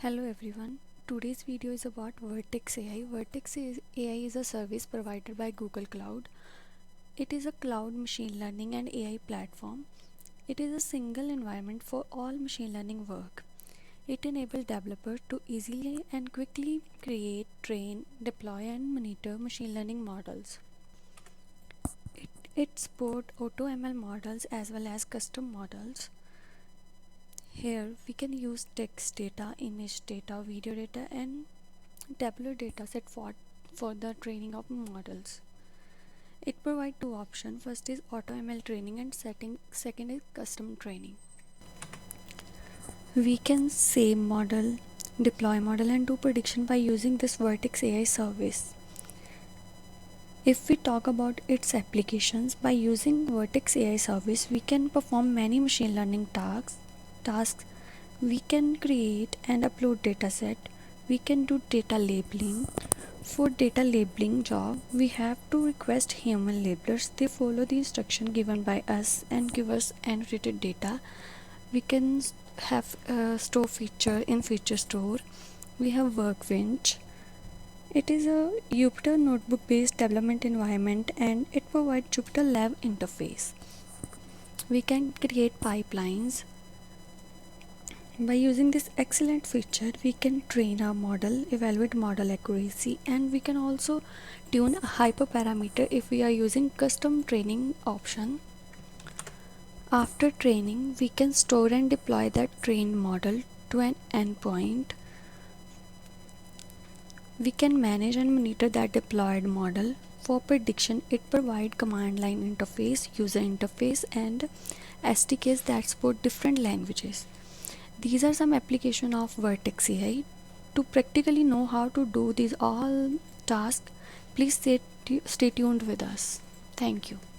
Hello everyone. Today's video is about Vertex AI. AI is a service provided by Google Cloud. It is a cloud machine learning and AI platform. It is a single environment for all machine learning work. It enables developers to easily and quickly create, train, deploy and monitor machine learning models. It supports AutoML models as well as custom models. Here we can use text data, image data, video data and tabular dataset for the training of models. It provides two options. First is AutoML training and second is custom training. We can save model, deploy model and do prediction by using this Vertex AI service. If we talk about its applications, by using Vertex AI service, we can perform many machine learning tasks. We can create and upload dataset. We can do data labeling. For data labeling job, we have to request human labelers. They follow the instruction given by us and give us annotated data. We can have a store feature in feature store. We have workbench. It is a Jupyter notebook based development environment and it provides Jupyter Lab interface. We can create pipelines. By using this excellent feature, we can train our model, evaluate model accuracy, and we can also tune a hyperparameter if we are using custom training option. After training, we can store and deploy that trained model to an endpoint. We can manage and monitor that deployed model. For prediction, it provides command line interface, user interface, and SDKs that support different languages. These are some applications of Vertex AI. To practically know how to do these all tasks, please stay tuned with us. Thank you.